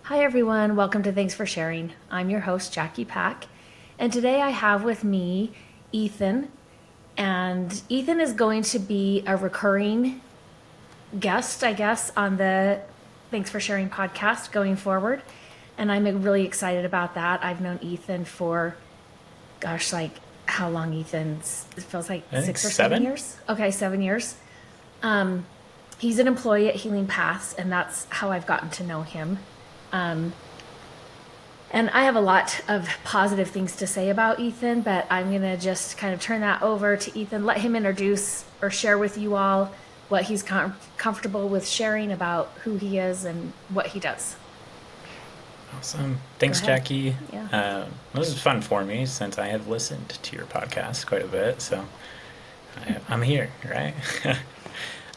Hi, everyone. Welcome to Thanks for Sharing. I'm your host, Jackie Pack. And today I have with me Ethan. And Ethan is going to be a recurring guest, I guess, on the Thanks for Sharing podcast going forward. And I'm really excited about that. I've known Ethan for, like how long, Ethan? It feels like I think 6 or 7 years. Okay, 7 years. He's an employee at Healing Paths, and that's how I've gotten to know him. And I have a lot of positive things to say about Ethan, but I'm going to just kind of turn that over to Ethan, let him introduce or share with you all what he's comfortable with sharing about who he is and what he does. Awesome. Thanks, Jackie. Yeah. This is fun for me since I have listened to your podcast quite a bit, so I'm here, right?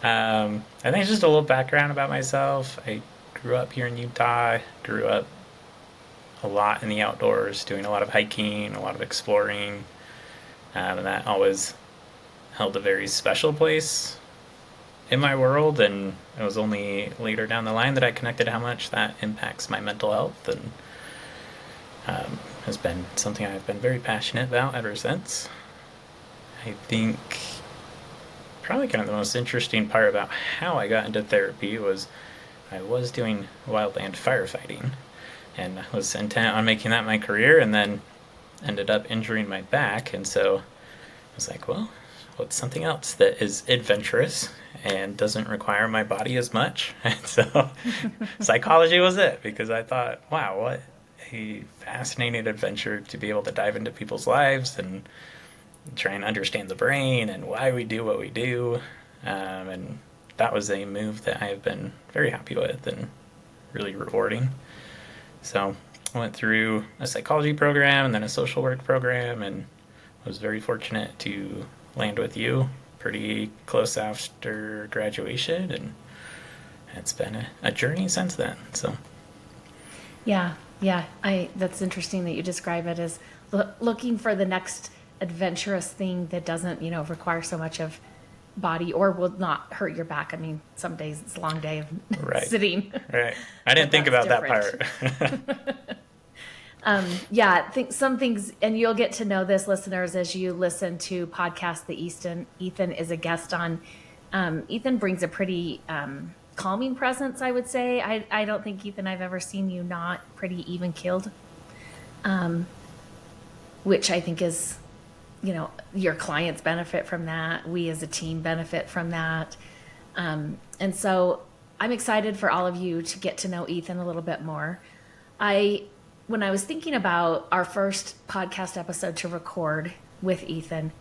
I think just a little background about myself. I grew up here in Utah, grew up a lot in the outdoors, doing a lot of hiking, a lot of exploring, and that always held a very special place in my world. And it was only later down the line that I connected how much that impacts my mental health, and has been something I've been very passionate about ever since. I think probably kind of the most interesting part about how I got into therapy was I was doing wildland firefighting, and I was intent on making that my career, and then ended up injuring my back. And so I was like, well, what's something else that is adventurous and doesn't require my body as much? And so psychology was it, because I thought, wow, what a fascinating adventure to be able to dive into people's lives and try and understand the brain and why we do what we do. And that was a move that I have been very happy with and really rewarding. So I went through a psychology program and then a social work program, and was very fortunate to land with you pretty close after graduation, and it's been a journey since then. So Yeah. That's interesting that you describe it as looking for the next adventurous thing that doesn't, require so much of body or will not hurt your back. I mean, some days it's a long day of right, sitting. right. I didn't think about different. That part. Yeah, I think some things, and you'll get to know this, listeners, as you listen to podcasts that Ethan is a guest on. Ethan brings a pretty calming presence, I would say. I don't think, Ethan, I've ever seen you not pretty even keeled, which I think is, your clients benefit from that. We as a team benefit from that. And so I'm excited for all of you to get to know Ethan a little bit more. When I was thinking about our first podcast episode to record with Ethan,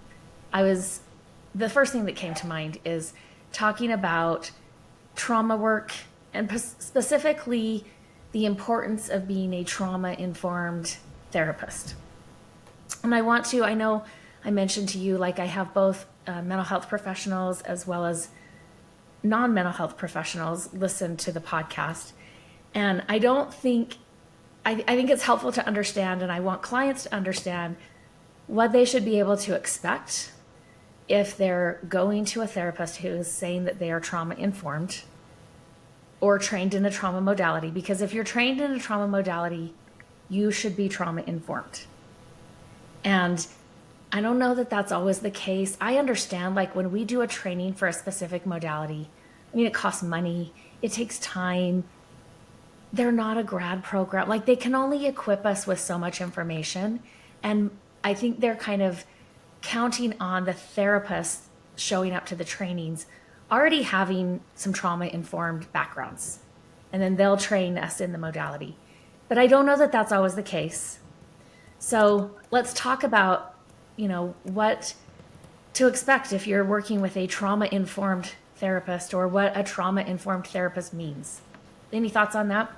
the first thing that came to mind is talking about trauma work, and specifically the importance of being a trauma-informed therapist. And I know I mentioned to you, like, I have both mental health professionals as well as non-mental health professionals listen to the podcast. And I think it's helpful to understand, and I want clients to understand what they should be able to expect if they're going to a therapist who is saying that they are trauma-informed or trained in a trauma modality. Because if you're trained in a trauma modality, you should be trauma-informed. And I don't know that that's always the case. I understand, like, when we do a training for a specific modality, I mean, it costs money, it takes time. They're not a grad program. Like, they can only equip us with so much information. And I think they're kind of counting on the therapists showing up to the trainings already having some trauma-informed backgrounds. And then they'll train us in the modality. But I don't know that that's always the case. So let's talk about, what to expect if you're working with a trauma-informed therapist, or what a trauma-informed therapist means. Any thoughts on that?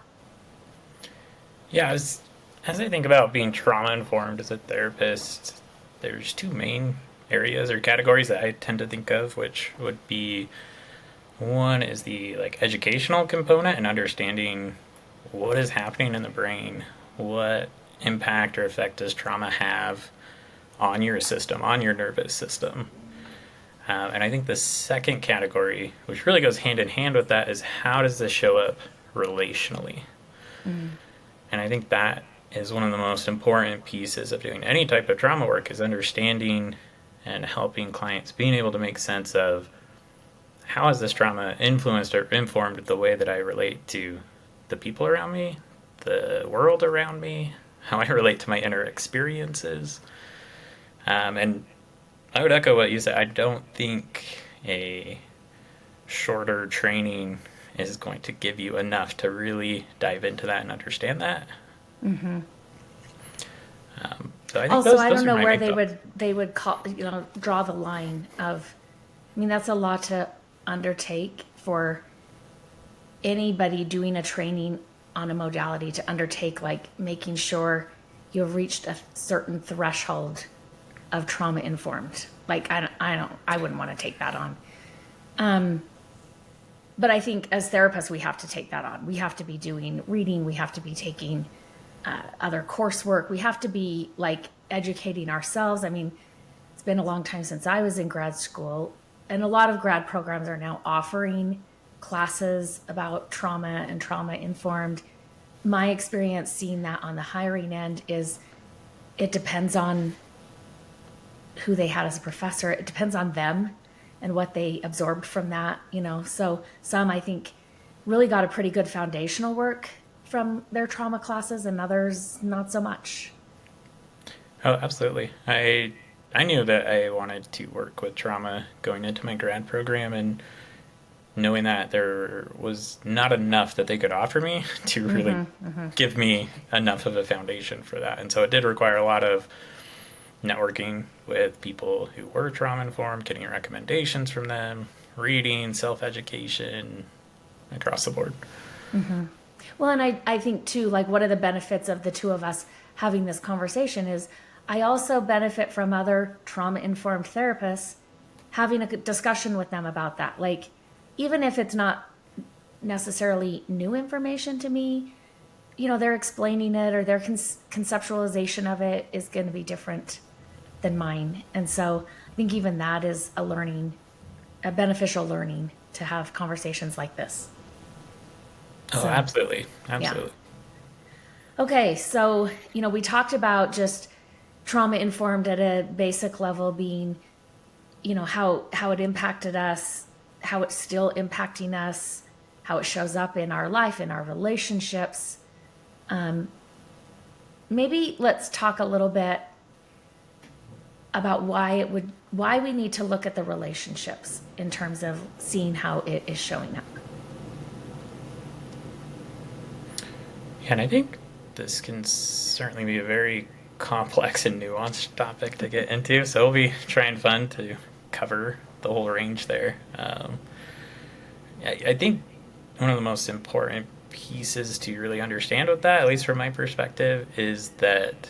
Yeah, as I think about being trauma-informed as a therapist, there's two main areas or categories that I tend to think of, which would be, one is the educational component and understanding what is happening in the brain, what impact or effect does trauma have on your system, on your nervous system. And I think the second category, which really goes hand in hand with that, is how does this show up relationally? And I think that is one of the most important pieces of doing any type of trauma work, is understanding and helping clients being able to make sense of how has this trauma influenced or informed the way that I relate to the people around me, the world around me, how I relate to my inner experiences. And I would echo what you said. I don't think a shorter training is going to give you enough to really dive into that and understand that. So I think Also, I those don't are know my where main thoughts. they would call, draw the line of, I mean, that's a lot to undertake for anybody doing a training on a modality to undertake, like making sure you've reached a certain threshold of trauma informed. Like, I wouldn't want to take that on. But I think as therapists, we have to take that on. We have to be doing reading. We have to be taking other coursework. We have to be like educating ourselves. I mean, it's been a long time since I was in grad school, and a lot of grad programs are now offering classes about trauma and trauma informed. My experience seeing that on the hiring end is it depends on who they had as a professor. It depends on them and what they absorbed from that, So some, I think, really got a pretty good foundational work from their trauma classes, and others not so much. Oh, absolutely. I knew that I wanted to work with trauma going into my grad program, and knowing that there was not enough that they could offer me to really give me enough of a foundation for that. And so it did require a lot of networking with people who were trauma informed, getting recommendations from them, reading, self-education, across the board. Well, and I think too, like one of the benefits of the two of us having this conversation is I also benefit from other trauma-informed therapists having a discussion with them about that. Like, even if it's not necessarily new information to me, they're explaining it, or their conceptualization of it is going to be different than mine. And so I think even that is a beneficial learning to have conversations like this. Oh, So, absolutely. yeah. Absolutely. Okay, so, we talked about just trauma informed at a basic level being, how it impacted us, how it's still impacting us, how it shows up in our life, in our relationships. Maybe let's talk a little bit about why we need to look at the relationships in terms of seeing how it is showing up. Yeah, and I think this can certainly be a very complex and nuanced topic to get into, so it'll be trying fun to cover the whole range there. I think one of the most important pieces to really understand with that, at least from my perspective, is that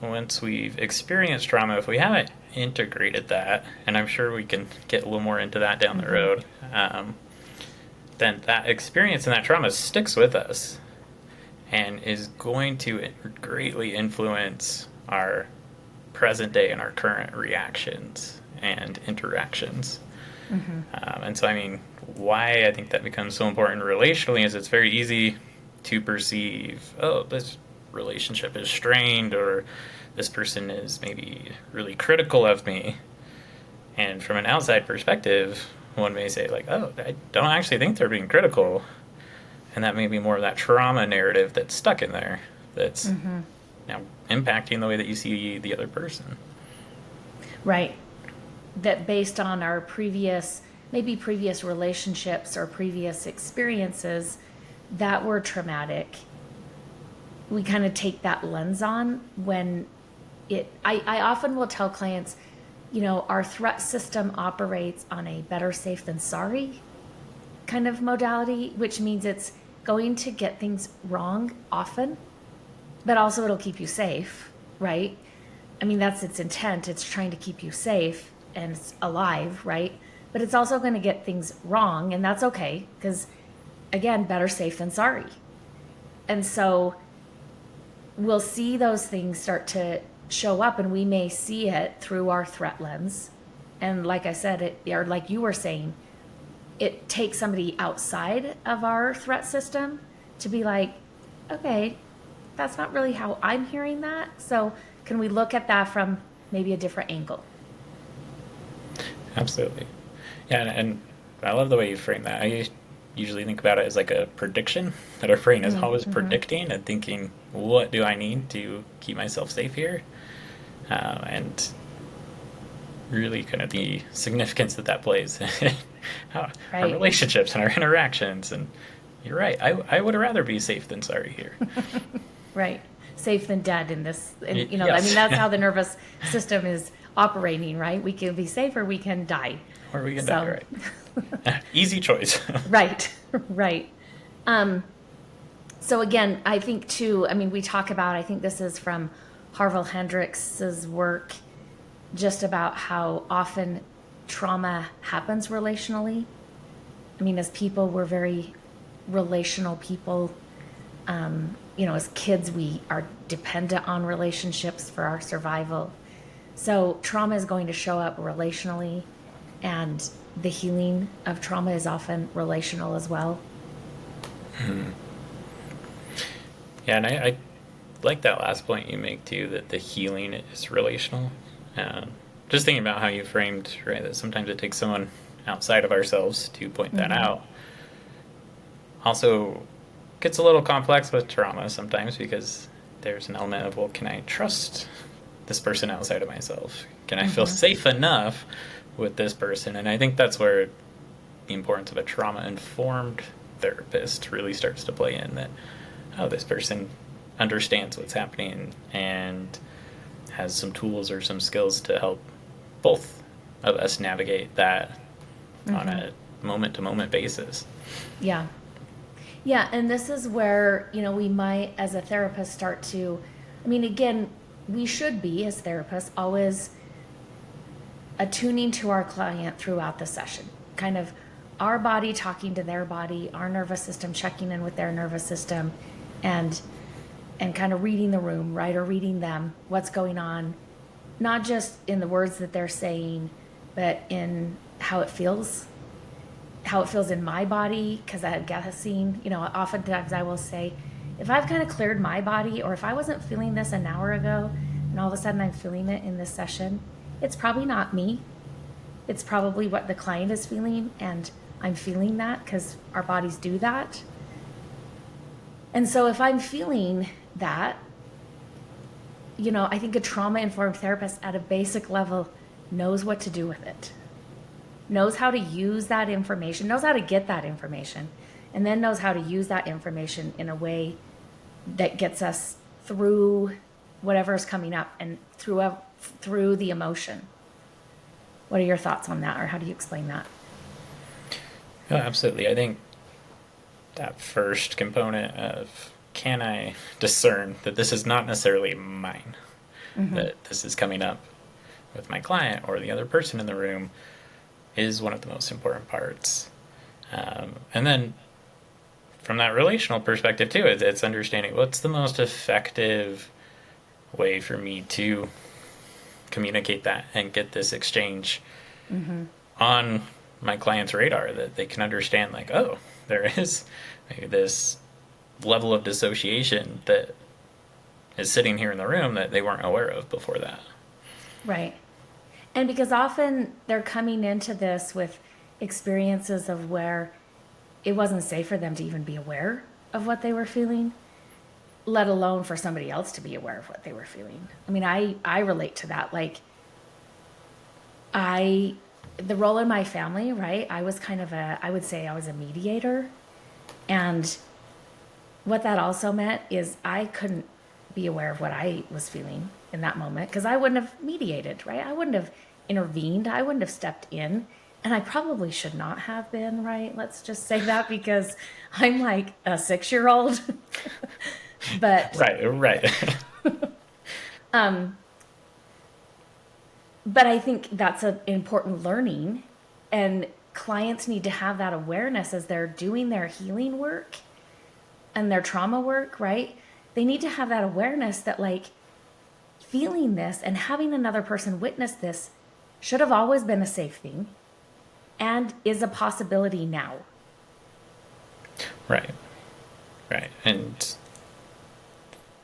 once we've experienced trauma, if we haven't integrated that, and I'm sure we can get a little more into that down the road, then that experience and that trauma sticks with us and is going to greatly influence our present day and our current reactions and interactions. And so, I mean, why I think that becomes so important relationally is it's very easy to perceive, oh, this relationship is strained, or this person is maybe really critical of me. And from an outside perspective, one may say, like, oh, I don't actually think they're being critical. And that may be more of that trauma narrative that's stuck in there that's now impacting the way that you see the other person. Right. That based on our previous relationships or previous experiences that were traumatic, we kind of take that lens on when I often will tell clients, our threat system operates on a better safe than sorry kind of modality, which means it's going to get things wrong often, but also it'll keep you safe, right? I mean, that's its intent. It's trying to keep you safe and alive, right? But it's also going to get things wrong, and that's okay, because, again, better safe than sorry. And so we'll see those things start to show up, and we may see it through our threat lens. And like I said, or like you were saying, it takes somebody outside of our threat system to be like, okay, that's not really how I'm hearing that. So can we look at that from maybe a different angle? Absolutely. Yeah, and I love the way you frame that. I usually think about it as like a prediction, that our brain is always predicting and thinking, what do I need to keep myself safe here? And really kind of the significance that that plays in our Right. relationships and our interactions. And you're right. I would rather be safe than sorry here. Right. Safe than dead in this, and I mean, Yes. that's how the nervous system is operating, right? We can be safe or we can die. Or we can die, So, right? Easy choice. right, right. So again, I think too, I mean, we talk about, I think this is from Harville Hendricks's work, just about how often trauma happens relationally. I mean, as people, we're very relational people. As kids, we are dependent on relationships for our survival. So trauma is going to show up relationally, and the healing of trauma is often relational as well. Yeah, and I like that last point you make too, that the healing is relational. Just thinking about how you framed, right, that sometimes it takes someone outside of ourselves to point that out. Also, gets a little complex with trauma sometimes because there's an element of, well, can I trust this person outside of myself? Can I feel safe enough with this person? And I think that's where the importance of a trauma-informed therapist really starts to play in, that, oh, this person understands what's happening and has some tools or some skills to help both of us navigate that on a moment-to-moment basis. Yeah. Yeah, and this is where, we might, as a therapist, start to, I mean, again, we should be, as therapists, always attuning to our client throughout the session. Kind of our body talking to their body, our nervous system checking in with their nervous system, and kind of reading the room, right? Or reading them, what's going on, not just in the words that they're saying, but in how it feels in my body. Because I'm guessing, oftentimes I will say, if I've kind of cleared my body, or if I wasn't feeling this an hour ago and all of a sudden I'm feeling it in this session, it's probably not me. It's probably what the client is feeling, and I'm feeling that because our bodies do that. And so if I'm feeling that, I think a trauma-informed therapist at a basic level knows what to do with it, knows how to use that information, knows how to get that information, and then knows how to use that information in a way that gets us through whatever is coming up and through the emotion. What are your thoughts on that, or how do you explain that? Oh, absolutely. I think that first component of, can I discern that this is not necessarily mine, that this is coming up with my client or the other person in the room, is one of the most important parts. And then from that relational perspective too, it's understanding what's the most effective way for me to communicate that and get this exchange on my client's radar, that they can understand, like, oh, there is maybe this level of dissociation that is sitting here in the room that they weren't aware of before that. Right. And because often they're coming into this with experiences of where it wasn't safe for them to even be aware of what they were feeling, let alone for somebody else to be aware of what they were feeling. I mean, I relate to that. Like, the role in my family, right? I was kind of I would say I was a mediator. And what that also meant is I couldn't be aware of what I was feeling in that moment because I wouldn't have mediated, right? I wouldn't have intervened. I wouldn't have stepped in. And I probably should not have been, right? Let's just say that, because I'm like a 6-year-old. But Right. but I think that's an important learning, and clients need to have that awareness as they're doing their healing work and their trauma work, right? They need to have that awareness that, like, feeling this and having another person witness this should have always been a safe thing and is a possibility now. Right. Right. And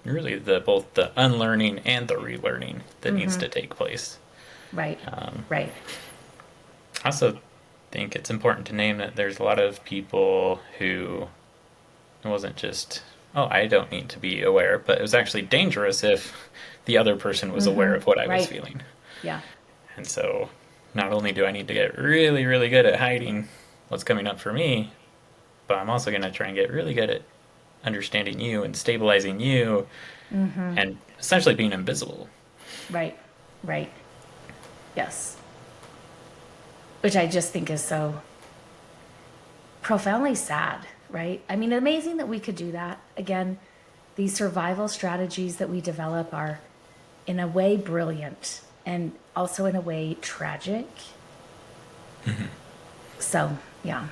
really both the unlearning and the relearning that needs to take place. Right. Um, Right. I also think it's important to name that there's a lot of people who it wasn't just, oh, I don't need to be aware, but it was actually dangerous if the other person was aware of what I was Right. feeling. Yeah. And so not only do I need to get really, really good at hiding what's coming up for me, but I'm also going to try and get really good at understanding you and stabilizing you and essentially being invisible. Right. Right. Yes. Which I just think is so profoundly sad, right? I mean, amazing that we could do that. Again, these survival strategies that we develop are, in a way, brilliant and also in a way tragic. So, yeah.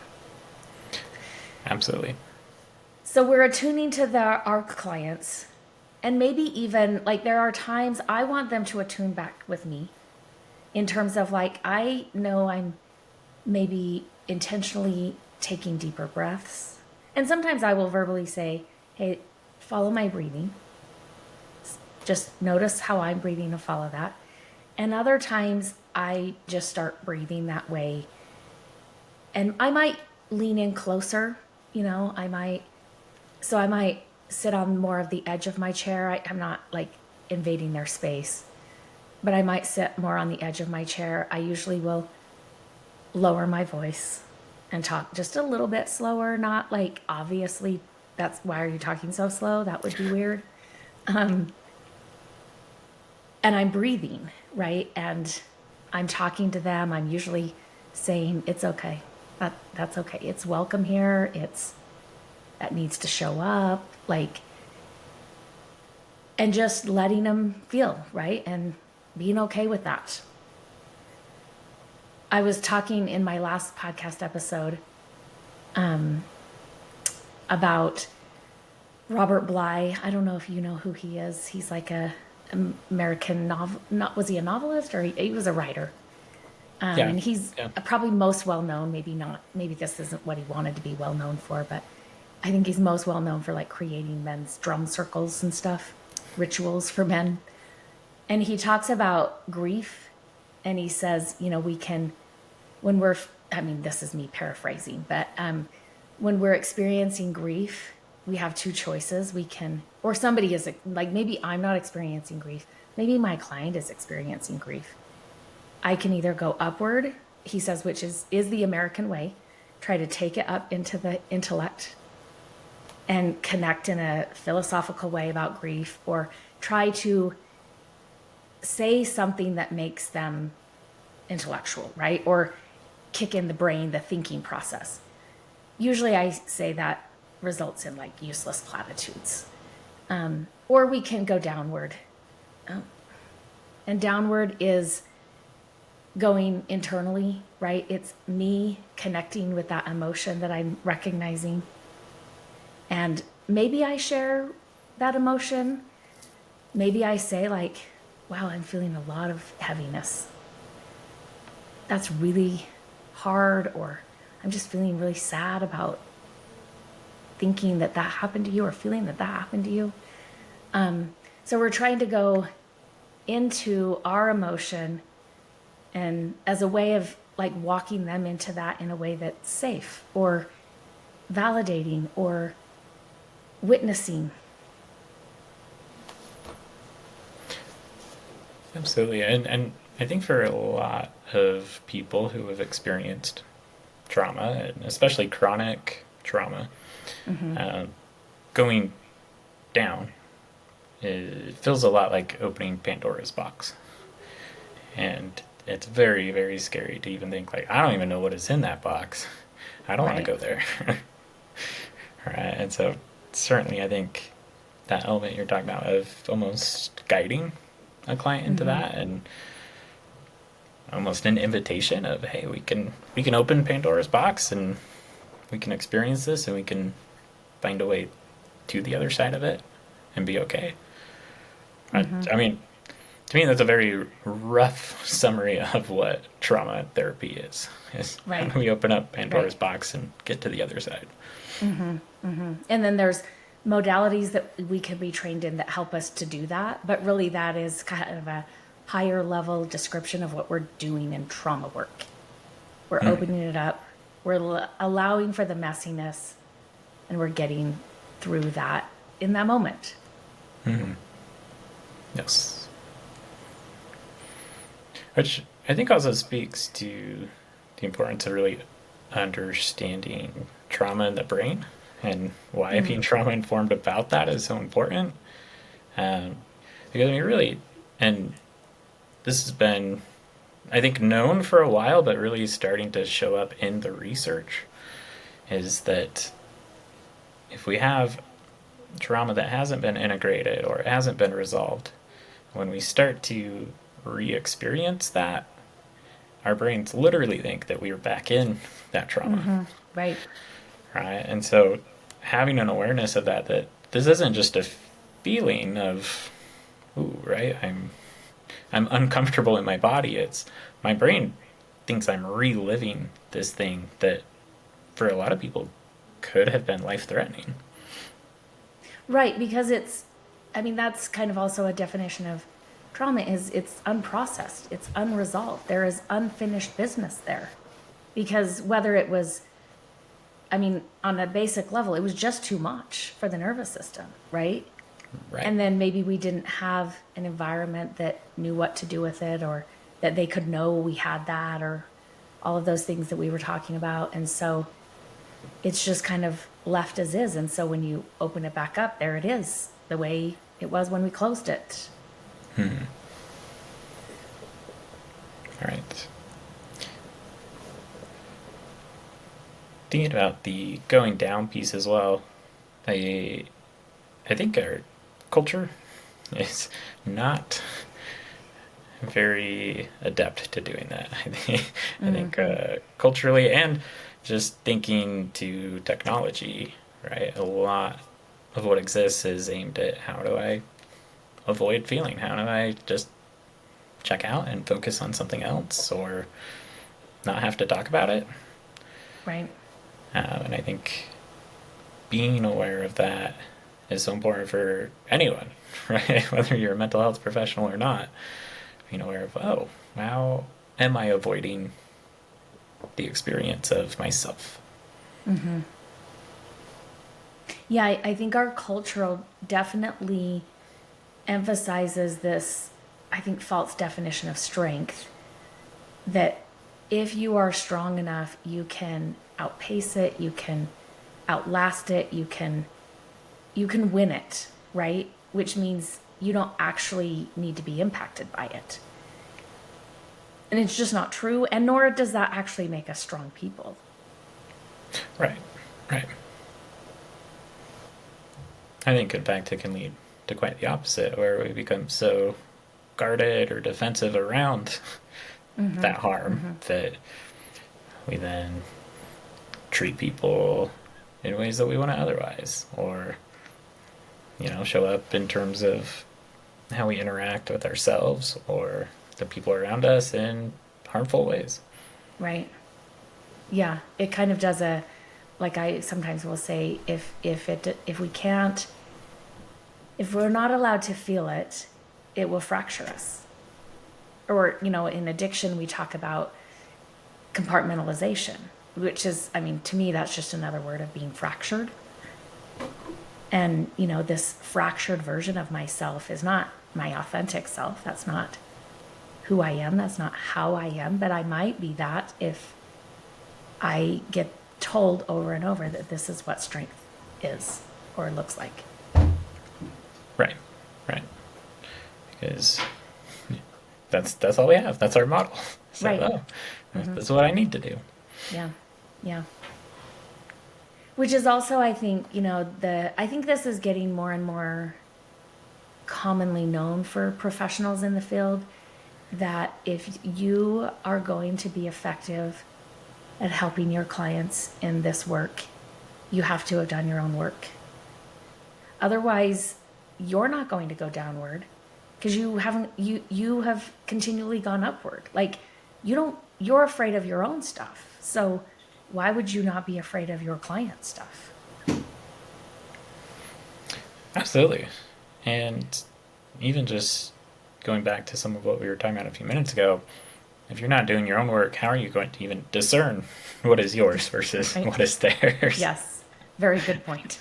Absolutely. So we're attuning to our clients, and maybe even like there are times I want them to attune back with me in terms of like, I know I'm maybe intentionally taking deeper breaths. And sometimes I will verbally say, hey, follow my breathing. Just notice how I'm breathing and follow that. And other times I just start breathing that way. And I might lean in closer, I might sit on more of the edge of my chair. I'm not like invading their space, but I might sit more on the edge of my chair. I usually will lower my voice and talk just a little bit slower, not like obviously that's why are you talking so slow? That would be weird. And I'm breathing, right? And I'm talking to them. I'm usually saying, it's okay. That's okay. It's welcome here. That needs to show up. Like, and just letting them feel, right? And being okay with that. I was talking in my last podcast episode about Robert Bly. I don't know if you know who he is. He's like a American novel. Was he a novelist or he was a writer? Yeah. And he's probably most well known. Maybe not. Maybe this isn't what he wanted to be well known for, but I think he's most well known for like creating men's drum circles and stuff, rituals for men. And he talks about grief, and he says, we can, this is me paraphrasing, but when we're experiencing grief, we have two choices. We can, or somebody is like, maybe I'm not experiencing grief. Maybe my client is experiencing grief. I can either go upward, he says, which is the American way, try to take it up into the intellect and connect in a philosophical way about grief, or try to say something that makes them intellectual, right? Or kick in the brain, the thinking process. Usually I say that results in like useless platitudes. Or we can go downward. And downward is going internally, right? It's me connecting with that emotion that I'm recognizing. And maybe I share that emotion. Maybe I say like, wow, I'm feeling a lot of heaviness. That's really hard, or I'm just feeling really sad about thinking that happened to you, or feeling that happened to you. So we're trying to go into our emotion and as a way of like walking them into that in a way that's safe or validating or witnessing. Absolutely. And I think for a lot of people who have experienced trauma, and especially chronic trauma, going down, it feels a lot like opening Pandora's box. And it's very, very scary to even think like, I don't even know what is in that box. I don't want to go there. Right. And so certainly I think that element you're talking about of almost guiding a client into that, and almost an invitation of, hey, we can open Pandora's box and we can experience this and we can find a way to the other side of it and be okay. I mean, to me, that's a very rough summary of what trauma therapy is how do we open up Pandora's box and get to the other side. And then there's modalities that we can be trained in that help us to do that. But really, that is kind of a higher level description of what we're doing in trauma work. We're opening it up, we're allowing for the messiness, and we're getting through that in that moment. Yes. Which I think also speaks to the importance of really understanding trauma in the brain and why being trauma informed about that is so important. Because I mean, really, and this has been, I think, known for a while, but really starting to show up in the research, is that if we have trauma that hasn't been integrated or hasn't been resolved, when we start to re-experience that, our brains literally think that we are back in that trauma. Right. Right? And so having an awareness of that this isn't just a feeling of, ooh, right? I'm uncomfortable in my body. It's my brain thinks I'm reliving this thing that for a lot of people could have been life-threatening. Right, because that's kind of also a definition of trauma is it's unprocessed, it's unresolved. There is unfinished business there. Because whether it was, on a basic level, it was just too much for the nervous system, right? Right. And then maybe we didn't have an environment that knew what to do with it, or that they could know we had that, or all of those things that we were talking about. And so it's just kind of left as is. And so when you open it back up, there it is, the way it was when we closed it. All right. Thinking about the going down piece as well, I think our culture is not very adept to doing that. I think culturally and just thinking to technology, right? A lot of what exists is aimed at how do I avoid feeling? How do I just check out and focus on something else or not have to talk about it? Right. And I think being aware of that is so important for anyone, right? Whether you're a mental health professional or not, being aware of, oh, how am I avoiding the experience of myself? Yeah, I think our culture definitely emphasizes this, I think, false definition of strength, that if you are strong enough, you can outpace it, you can outlast it, you can win it, right? Which means you don't actually need to be impacted by it. And it's just not true, and nor does that actually make us strong people. Right. I think, in fact, it can lead to quite the opposite, where we become so guarded or defensive around that harm that we then treat people in ways that we wouldn't otherwise, or show up in terms of how we interact with ourselves or the people around us in harmful ways. Right. Yeah, it kind of does like I sometimes will say, if we're not allowed to feel it, it will fracture us. Or, in addiction, we talk about compartmentalization, which is, to me, that's just another word of being fractured. And, this fractured version of myself is not my authentic self. That's not who I am. That's not how I am. But I might be that if I get told over and over that this is what strength is or looks like. Right. Because that's all we have. That's our model. So, Right. That's what I need to do. Yeah. Which is also, I think, I think this is getting more and more commonly known for professionals in the field, that if you are going to be effective at helping your clients in this work, you have to have done your own work. Otherwise, you're not going to go downward, because you have continually gone upward. Like, you're afraid of your own stuff. So why would you not be afraid of your client's stuff? Absolutely. And even just going back to some of what we were talking about a few minutes ago, if you're not doing your own work, how are you going to even discern what is yours versus Right? what is theirs? Yes. Very good point.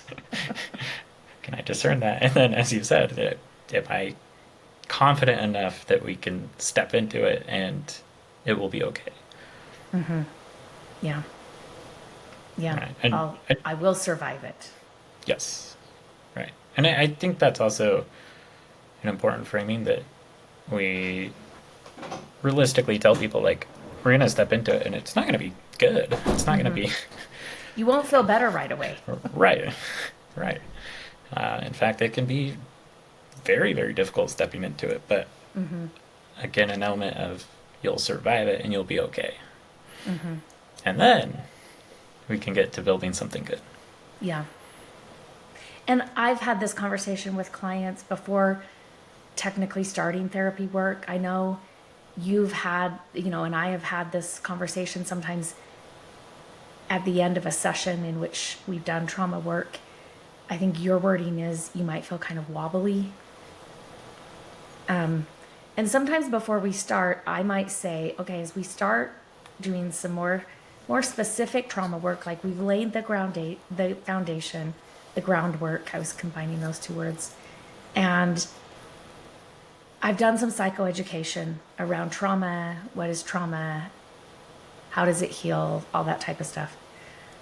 Can I discern that? And then, as you said, am I confident enough that we can step into it and it will be okay? Yeah. Yeah. Right. And I will survive it. yes, right. And I think that's also an important framing that we realistically tell people, like, we're going to step into it and it's not going to be good. It's not going to be You won't feel better right away. right. Right. In fact, it can be very, very difficult stepping into it. But again, an element of you'll survive it and you'll be okay. And then we can get to building something good. Yeah. And I've had this conversation with clients before technically starting therapy work. I know you've had, and I have had this conversation sometimes at the end of a session in which we've done trauma work. I think your wording is you might feel kind of wobbly. And sometimes before we start, I might say, okay, as we start doing some more specific trauma work, like we've laid the foundation, the groundwork. I was combining those two words. And I've done some psychoeducation around trauma. What is trauma? How does it heal? All that type of stuff.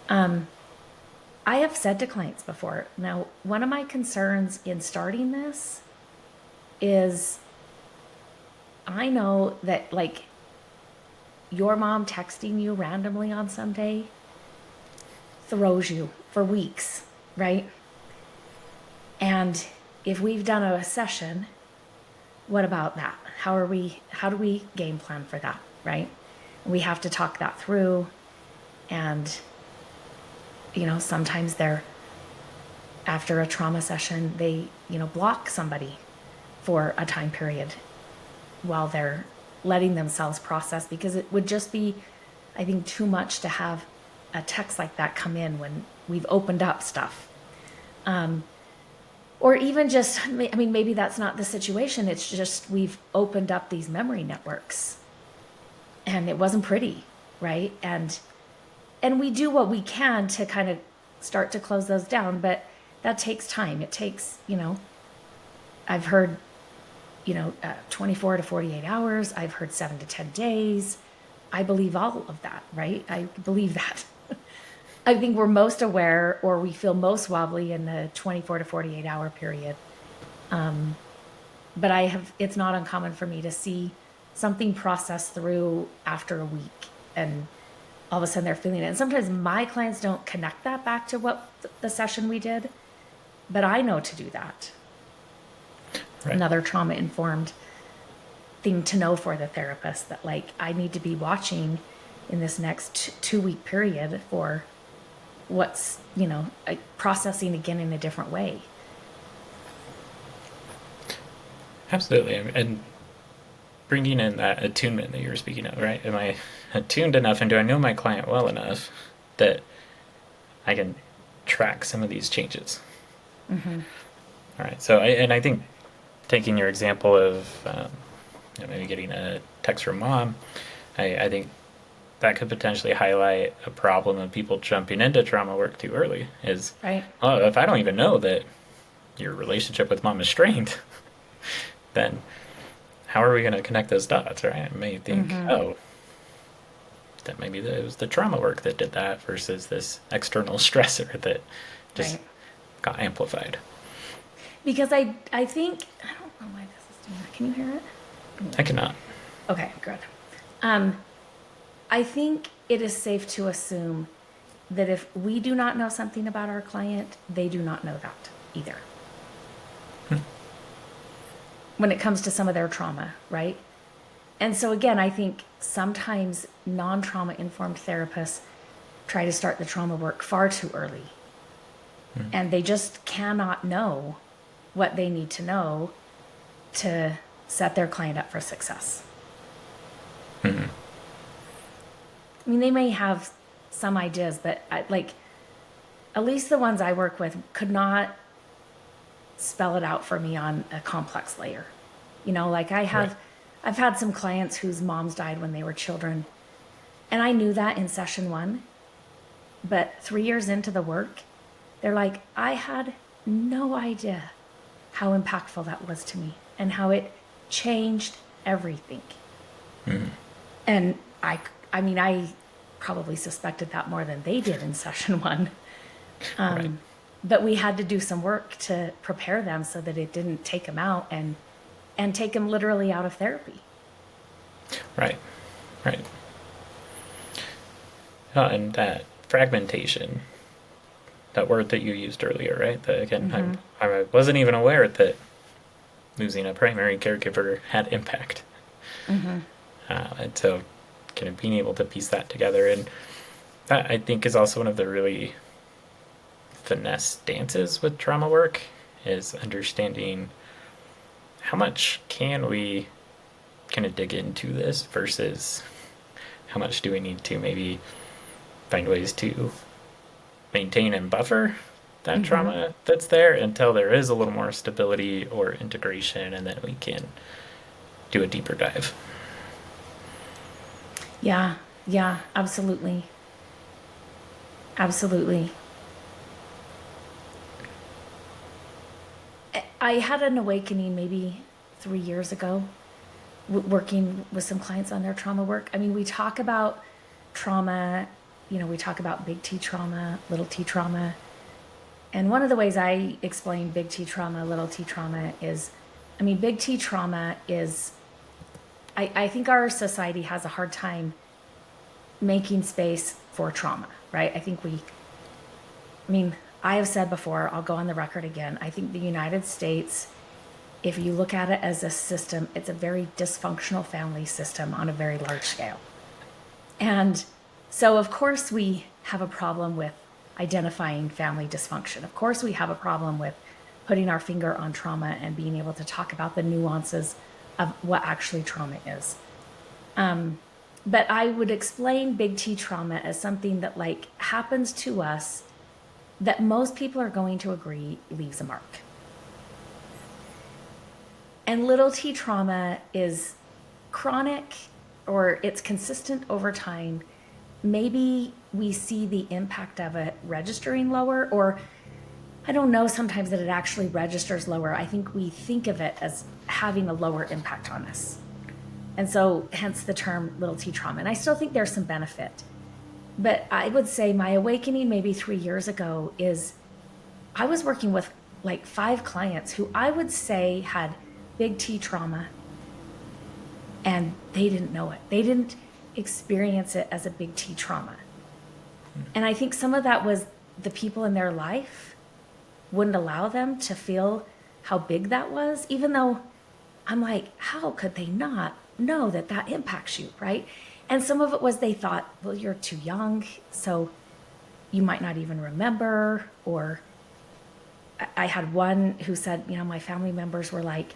I have said to clients before, now, one of my concerns in starting this is I know that, like, your mom texting you randomly on some day throws you for weeks, right? And if we've done a session, what about that? How do we game plan for that, right? We have to talk that through. And, sometimes after a trauma session, they, block somebody for a time period while they're letting themselves process, because it would just be, I think, too much to have a text like that come in when we've opened up stuff. Or even just, maybe that's not the situation. It's just we've opened up these memory networks and it wasn't pretty, right? And we do what we can to kind of start to close those down, but that takes time. It takes, I've heard, 24 to 48 hours. I've heard 7 to 10 days. I believe all of that, right? I believe that. I think we're most aware, or we feel most wobbly in the 24 to 48 hour period. But it's not uncommon for me to see something processed through after a week, and all of a sudden they're feeling it. And sometimes my clients don't connect that back to what the session we did, but I know to do that. Right. Another trauma-informed thing to know for the therapist, that, like, I need to be watching in this next 2-week period for what's, processing again in a different way. Absolutely. And bringing in that attunement that you were speaking of, right? Am I attuned enough, and do I know my client well enough that I can track some of these changes? All right. So, I think taking your example of maybe getting a text from mom, I think that could potentially highlight a problem of people jumping into trauma work too early. Is, Right. oh, if I don't even know that your relationship with mom is strained, then how are we going to connect those dots, right? I may think, oh, that maybe it was the trauma work that did that versus this external stressor that just Right. got amplified. Because I think, I don't know why this is doing that. Can you hear it? I cannot. Okay, good. I think it is safe to assume that if we do not know something about our client, they do not know that either. When it comes to some of their trauma, right? And so again, I think sometimes non-trauma informed therapists try to start the trauma work far too early. And they just cannot know what they need to know to set their client up for success. They may have some ideas, but at least the ones I work with could not spell it out for me on a complex layer. You know, like Right. I've had some clients whose moms died when they were children, and I knew that in session one, but 3 years into the work, they're like, I had no idea how impactful that was to me and how it changed everything. And I mean, I probably suspected that more than they did in session one. Right. But we had to do some work to prepare them so that it didn't take them out and take them literally out of therapy. Right. Right. And that fragmentation, that word that you used earlier, right? That again, I wasn't even aware that losing a primary caregiver had impact. And so kind of being able to piece that together. And that I think is also one of the really finesse dances with trauma work, is understanding how much can we kind of dig into this versus how much do we need to maybe find ways to maintain and buffer that trauma that's there until there is a little more stability or integration, and then we can do a deeper dive. Yeah, yeah, absolutely. Absolutely. I had an awakening maybe 3 years ago, working with some clients on their trauma work. I mean, we talk about trauma, you know, we talk about big T trauma, little t trauma. And one of the ways I explain big T trauma, little t trauma is, I mean, big T trauma is, I think our society has a hard time making space for trauma, right? I mean, I have said before, I'll go on the record again, I think the United States, if you look at it as a system, it's a very dysfunctional family system on a very large scale. And so, of course, we have a problem with identifying family dysfunction. Of course, we have a problem with putting our finger on trauma and being able to talk about the nuances of what actually trauma is. But I would explain big T trauma as something that like happens to us that most people are going to agree leaves a mark. And little t trauma is chronic or it's consistent over time. Maybe we see the impact of it registering lower, or I don't know sometimes that it actually registers lower. I think we think of it as having a lower impact on us. And so hence the term little t trauma. And I still think there's some benefit. But I would say my awakening maybe 3 years ago is I was working with like 5 clients who I would say had big T trauma and they didn't know it. They didn't experience it as a big T trauma. And I think some of that was the people in their life wouldn't allow them to feel how big that was, even though I'm like, how could they not know that that impacts you, right? And some of it was they thought, well, you're too young, so you might not even remember. Or I had one who said, you know, my family members were like,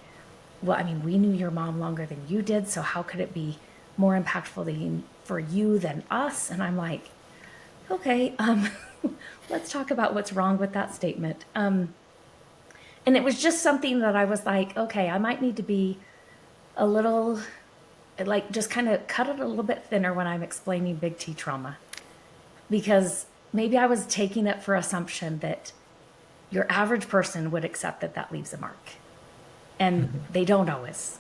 well, I mean, we knew your mom longer than you did, so how could it be more impactful for you than us? And I'm like, okay, let's talk about what's wrong with that statement. And it was just something that I was like, okay, I might need to be a little, like, just kind of cut it a little bit thinner when I'm explaining big T trauma. Because maybe I was taking it for assumption that your average person would accept that that leaves a mark. And they don't always.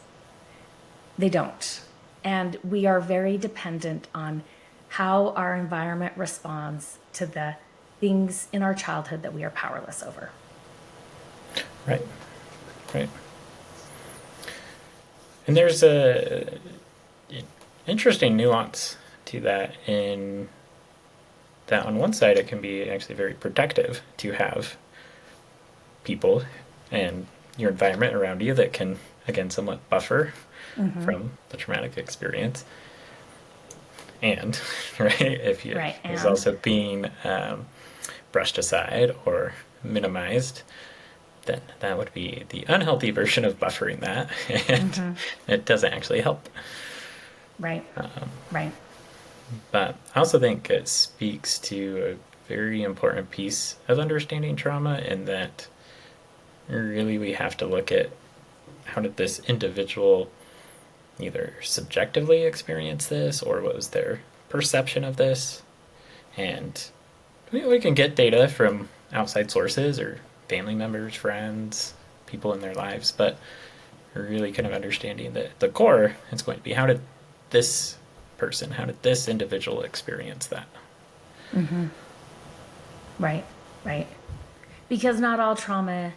They don't. And we are very dependent on how our environment responds to the things in our childhood that we are powerless over. Right. Right. And there's a interesting nuance to that, in that on one side it can be actually very protective to have people and your environment around you that can, again, somewhat buffer from the traumatic experience. And, right, if you Right, is and also being brushed aside or minimized, then that would be the unhealthy version of buffering that, and it doesn't actually help. right, right, But I also think it speaks to a very important piece of understanding trauma, in that really we have to look at how did this individual either subjectively experience this or what was their perception of this. And we can get data from outside sources or family members, friends, people in their lives, but really kind of understanding that the core is going to be how did this person, how did this individual experience that? Right, right. Because not all trauma,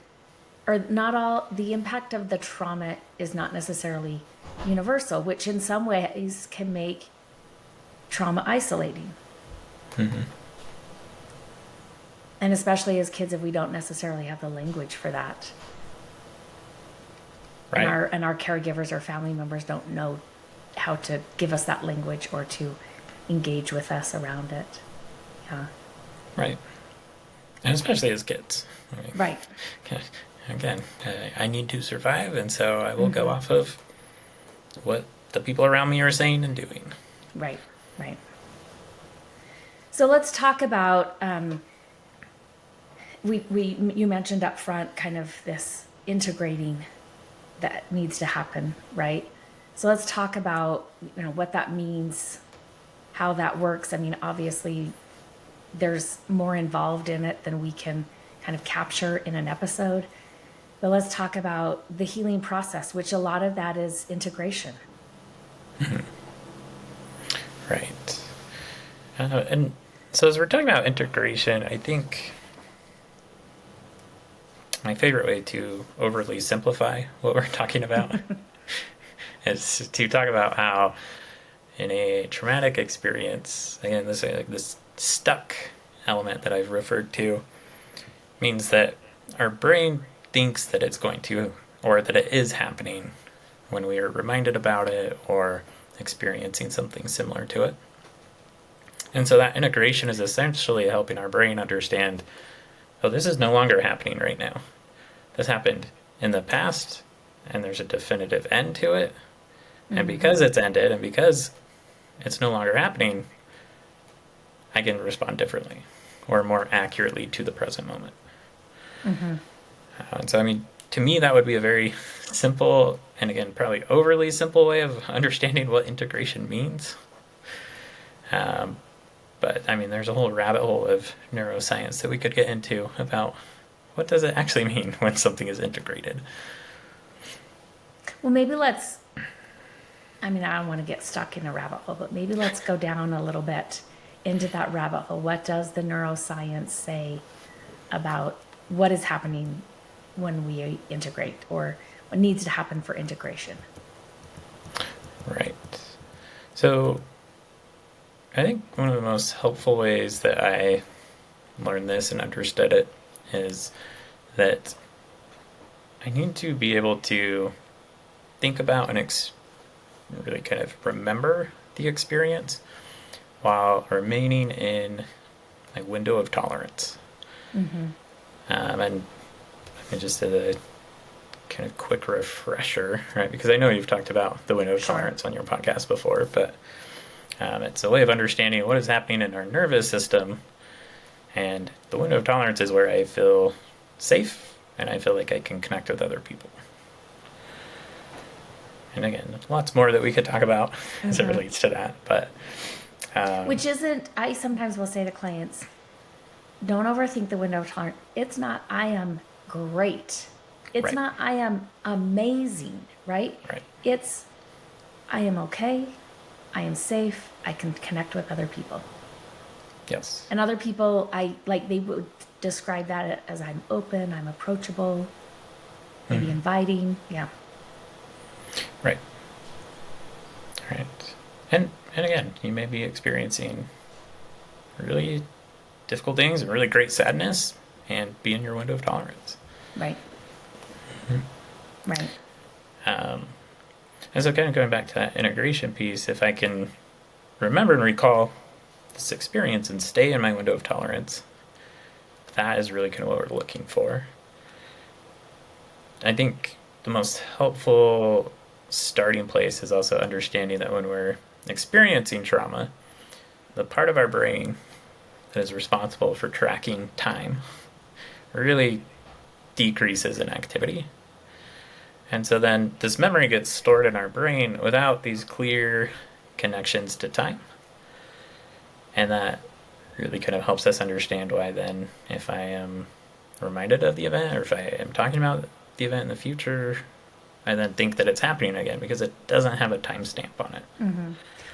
or not all, the impact of the trauma is not necessarily universal, which in some ways can make trauma isolating. And especially as kids, if we don't necessarily have the language for that. Right. And our caregivers or family members don't know how to give us that language or to engage with us around it. Yeah. Right. And especially as kids. I mean, Right. again, I need to survive, and so I will go off of what the people around me are saying and doing. Right. Right. So let's talk about, you mentioned up front kind of this integrating that needs to happen, right? So let's talk about, what that means, how that works. I mean, obviously there's more involved in it than we can kind of capture in an episode. But let's talk about the healing process, which a lot of that is integration. Right. And so as we're talking about integration, I think my favorite way to overly simplify what we're talking about is to talk about how in a traumatic experience, again, this stuck element that I've referred to means that our brain thinks that it's going to, or that it is happening when we are reminded about it or experiencing something similar to it. And so that integration is essentially helping our brain understand, oh, this is no longer happening right now. This happened in the past, and there's a definitive end to it. And because it's ended, and because it's no longer happening, I can respond differently or more accurately to the present moment. And so, I mean, to me, that would be a very simple, and again, probably overly simple way of understanding what integration means. But I mean, there's a whole rabbit hole of neuroscience that we could get into about what does it actually mean when something is integrated. Well, maybe I don't want to get stuck in a rabbit hole, but maybe let's go down a little bit into that rabbit hole. What does the neuroscience say about what is happening when we integrate, or what needs to happen for integration? Right. So I think one of the most helpful ways that I learned this and understood it is that I need to be able to think about and really kind of remember the experience while remaining in a window of tolerance. And just as a kind of quick refresher, right? Because I know you've talked about the window of tolerance on your podcast before, but it's a way of understanding what is happening in our nervous system. And the window of tolerance is where I feel safe and I feel like I can connect with other people. And again, lots more that we could talk about as it relates to that. But Which isn't, I sometimes will say to clients, don't overthink the window of tolerance. It's not, I am great. It's Right. not, I am amazing, right? Right. It's, I am okay. I am safe. I can connect with other people. Yes. And other people, they would describe that as I'm open, I'm approachable, maybe inviting. Yeah. Right. Right. And again, you may be experiencing really difficult things and really great sadness and be in your window of tolerance. Right. Right. And so kind of going back to that integration piece, if I can remember and recall this experience and stay in my window of tolerance, that is really kind of what we're looking for. I think the most helpful starting place is also understanding that when we're experiencing trauma, the part of our brain that is responsible for tracking time really decreases in activity. And so then this memory gets stored in our brain without these clear connections to time. And that really kind of helps us understand why then, if I am reminded of the event, or if I am talking about the event in the future, I then think that it's happening again because it doesn't have a timestamp on it.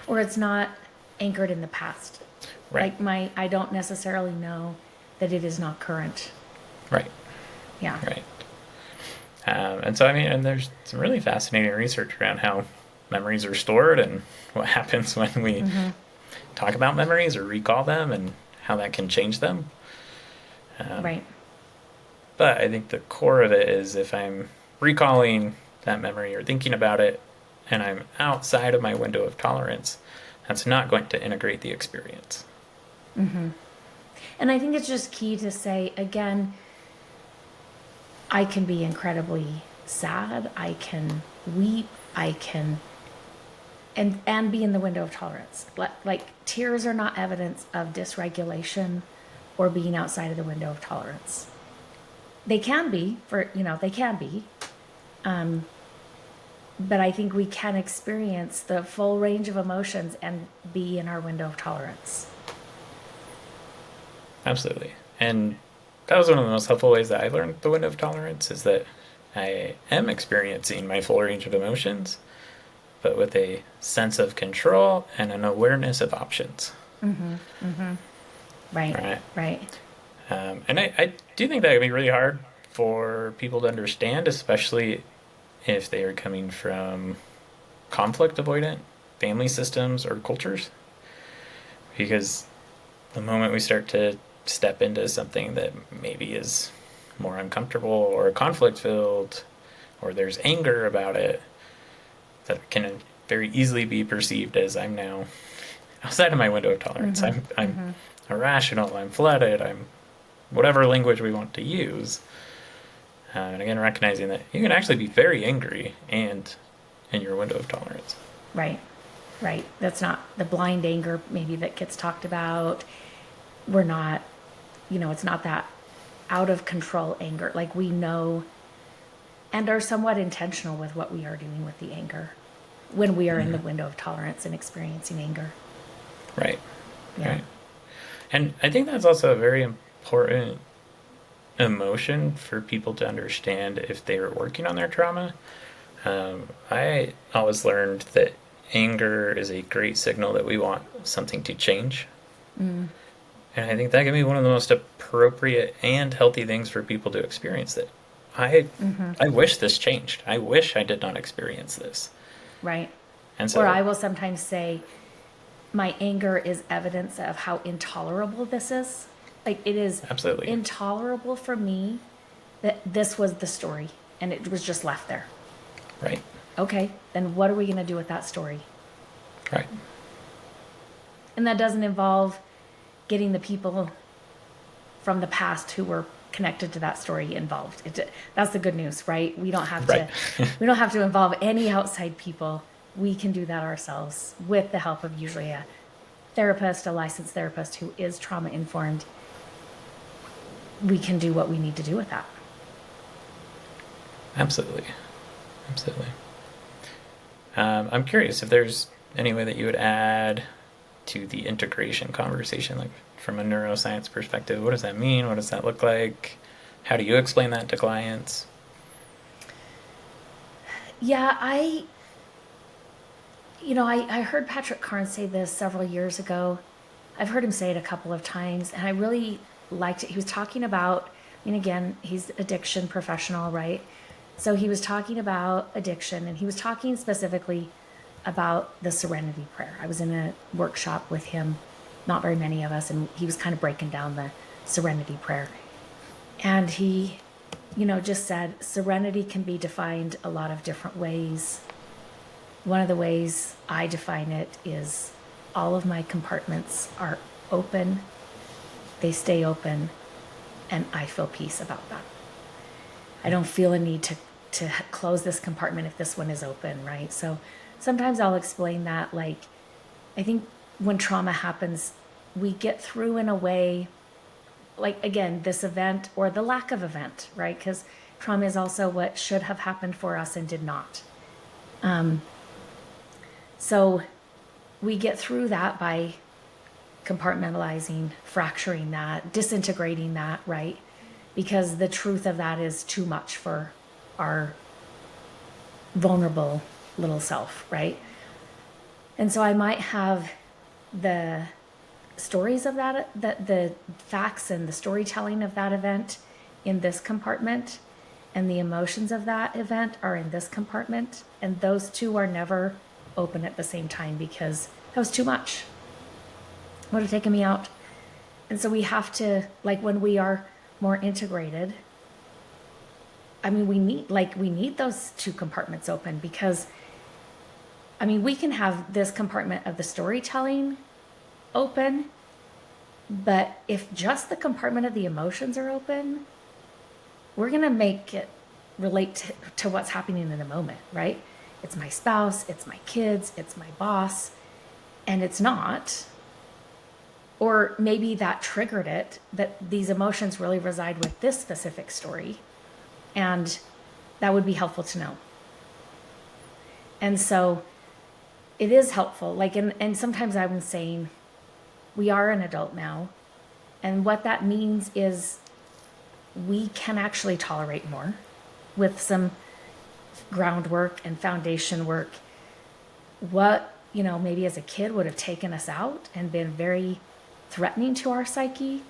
Or it's not anchored in the past. Right. Like I don't necessarily know that it is not current. Right. Yeah. Right. And so, I mean, and there's some really fascinating research around how memories are stored and what happens when we talk about memories or recall them and how that can change them. Right. But I think the core of it is if I'm recalling that memory or thinking about it and I'm outside of my window of tolerance, that's not going to integrate the experience. And I think it's just key to say, again, I can be incredibly sad, I can weep, I can and be in the window of tolerance. Like tears are not evidence of dysregulation or being outside of the window of tolerance. They can be they can be. But I think we can experience the full range of emotions and be in our window of tolerance. Absolutely. And that was one of the most helpful ways that I learned the window of tolerance, is that I am experiencing my full range of emotions, but with a sense of control and an awareness of options. Right. And I do think that can be really hard for people to understand, especially if they are coming from conflict avoidant family systems or cultures. Because the moment we start to step into something that maybe is more uncomfortable or conflict filled, or there's anger about it, that can very easily be perceived as I'm now outside of my window of tolerance. I'm irrational, I'm flooded, I'm whatever language we want to use. And again, recognizing that you can actually be very angry and in your window of tolerance. Right. That's not the blind anger maybe that gets talked about. We're not, it's not that out of control anger. Like we know and are somewhat intentional with what we are doing with the anger when we are in the window of tolerance and experiencing anger. Right. Yeah. Right. And I think that's also a very important emotion for people to understand if they are working on their trauma. I always learned that anger is a great signal that we want something to change. And I think that can be one of the most appropriate and healthy things for people to experience, that I wish this changed. I wish I did not experience this. Right. And so, Or I will sometimes say, my anger is evidence of how intolerable this is. Like it is absolutely intolerable for me that this was the story and it was just left there. Right. Okay, then what are we going to do with that story? Right. And that doesn't involve getting the people from the past who were connected to that story involved. That's the good news, right? We don't have Right. we don't have to involve any outside people. We can do that ourselves with the help of usually a therapist, a licensed therapist who is trauma informed. We can do what we need to do with that. Absolutely. I'm curious if there's any way that you would add to the integration conversation, like from a neuroscience perspective. What does that mean? What does that look like? How do you explain that to clients? Yeah, I heard Patrick Carnes say this several years ago. I've heard him say it a couple of times, and I really liked it. He was talking about, again, he's addiction professional, right? So he was talking about addiction, and he was talking specifically about the Serenity Prayer. I was in a workshop with him, not very many of us, and he was kind of breaking down the Serenity Prayer. And he, just said, serenity can be defined a lot of different ways. One of the ways I define it is all of my compartments are open, they stay open, and I feel peace about that. I don't feel a need to close this compartment if this one is open, right? So sometimes I'll explain that, like, I think when trauma happens, we get through in a way like, again, this event or the lack of event, right? Because trauma is also what should have happened for us and did not. So we get through that by compartmentalizing, fracturing that, disintegrating that, right? Because the truth of that is too much for our vulnerable little self, right? And so I might have the stories of that, the facts and the storytelling of that event in this compartment, and the emotions of that event are in this compartment, and those two are never open at the same time because that was too much. It would have taken me out. And so we have to, like, when we are more integrated, I mean, we need those two compartments open because, I mean, we can have this compartment of the storytelling open, but if just the compartment of the emotions are open, we're going to make it relate to what's happening in the moment, right? It's my spouse, it's my kids, it's my boss, and it's not. Or maybe that triggered it, that these emotions really reside with this specific story. And that would be helpful to know. And so it is helpful. Like, and sometimes I'm saying, we are an adult now. And what that means is we can actually tolerate more with some groundwork and foundation work. What, maybe as a kid would have taken us out and been very threatening to our psyche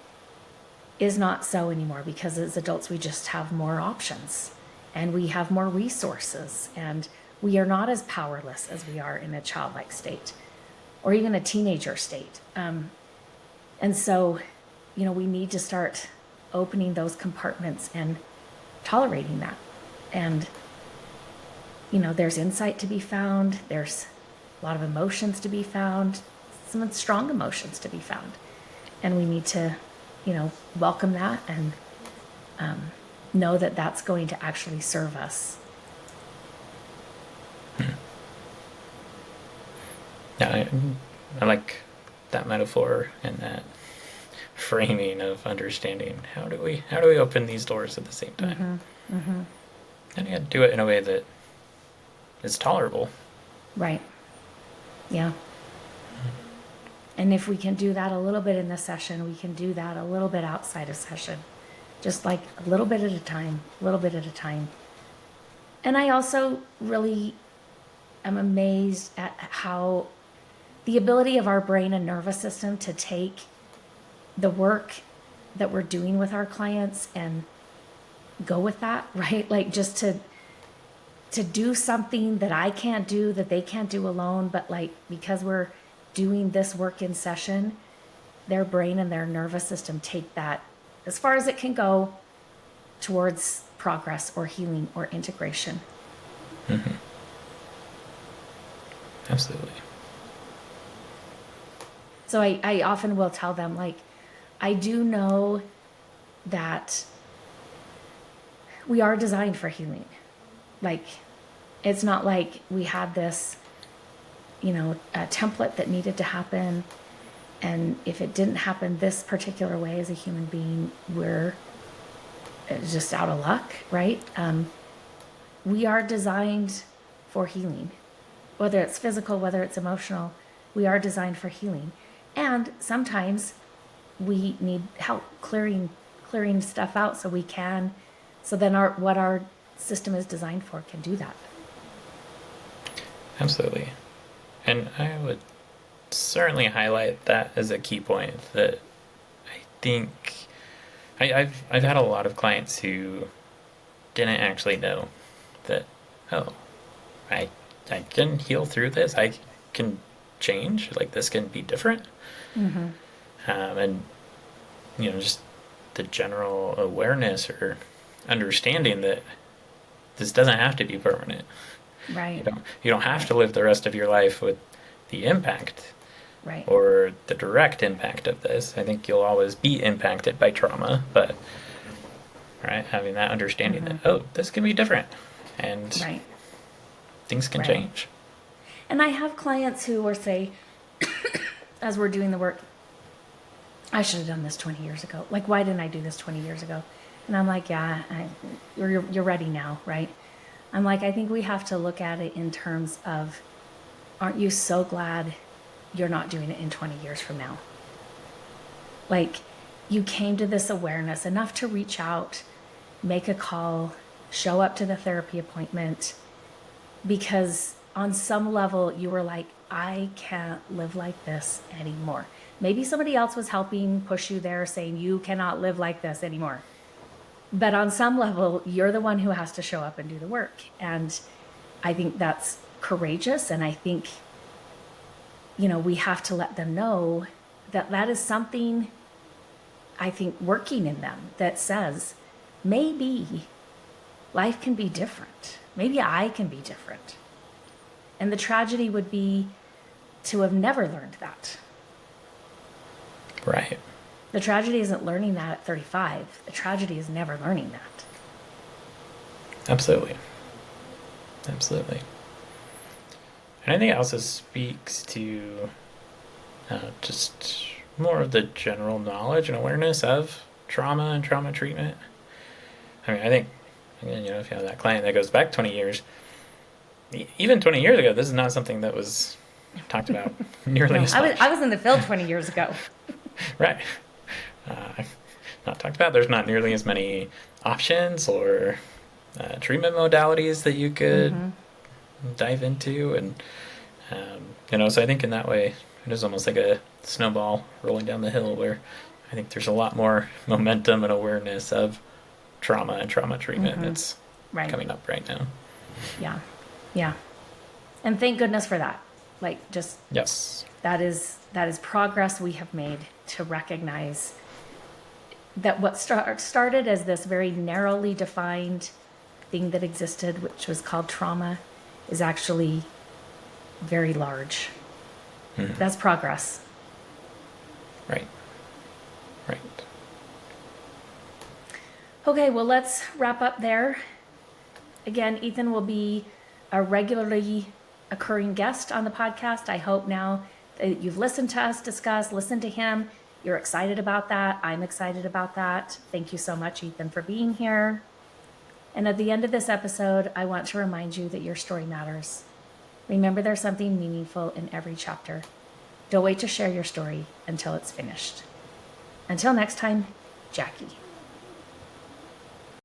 is not so anymore, because as adults we just have more options and we have more resources, and we are not as powerless as we are in a childlike state or even a teenager state. And so, we need to start opening those compartments and tolerating that. And, there's insight to be found. There's a lot of emotions to be found, some strong emotions to be found. And we need to, welcome that and know that that's going to actually serve us. Yeah, I like that metaphor and that framing of understanding how do we open these doors at the same time. And you got to do it in a way that is tolerable. Right. Yeah. And if we can do that a little bit in the session, we can do that a little bit outside of session. Just like a little bit at a time, a little bit at a time. And I also really am amazed at how the ability of our brain and nervous system to take the work that we're doing with our clients and go with that, right? Like, just to do something that I can't do, that they can't do alone, but like, because we're doing this work in session, their brain and their nervous system take that as far as it can go towards progress or healing or integration. Absolutely. So I often will tell them, like, I do know that we are designed for healing. Like, it's not like we had this, a template that needed to happen. And if it didn't happen this particular way as a human being, we're just out of luck, right? We are designed for healing, whether it's physical, whether it's emotional. We are designed for healing. And sometimes we need help clearing stuff out so then what our system is designed for can do that. Absolutely. And I would certainly highlight that as a key point, that I think I've had a lot of clients who didn't actually know that, I can heal through this. I can change. Like, this can be different. And just the general awareness or understanding that this doesn't have to be permanent. Right. You don't have to live the rest of your life with the impact, right, or the direct impact of this. I think you'll always be impacted by trauma, but having that understanding that, this can be different, and right, things can change. And I have clients who will say, as we're doing the work, I should have done this 20 years ago. Like, why didn't I do this 20 years ago? And I'm like, yeah, you're ready now, right? I'm like, I think we have to look at it in terms of, aren't you so glad you're not doing it in 20 years from now? Like, you came to this awareness enough to reach out, make a call, show up to the therapy appointment, because on some level you were like, I can't live like this anymore. Maybe somebody else was helping push you there, saying you cannot live like this anymore. But on some level, you're the one who has to show up and do the work. And I think that's courageous. And I think, we have to let them know that that is something, I think, working in them that says, maybe life can be different. Maybe I can be different. And the tragedy would be to have never learned that. Right. The tragedy isn't learning that at 35. The tragedy is never learning that. Absolutely. Absolutely. And I think it also speaks to just more of the general knowledge and awareness of trauma and trauma treatment. I mean, I think, again, if you have that client that goes back 20 years, even 20 years ago, this is not something that was talked about nearly as much. I was in the field 20 years ago. Right. Not talked about. There's not nearly as many options or treatment modalities that you could dive into. And, so I think in that way, it is almost like a snowball rolling down the hill where I think there's a lot more momentum and awareness of trauma and trauma treatment that's coming up right now. Yeah. Yeah. And thank goodness for that. Yes. That is progress we have made to recognize that what started as this very narrowly defined thing that existed, which was called trauma, is actually very large. That's progress. Right. Right. Okay, well, let's wrap up there. Again, Ethan will be a regularly occurring guest on the podcast. I hope now that you've listened to us discuss, listened to him, you're excited about that. I'm excited about that. Thank you so much, Ethan, for being here. And at the end of this episode, I want to remind you that your story matters. Remember, there's something meaningful in every chapter. Don't wait to share your story until it's finished. Until next time, Jackie.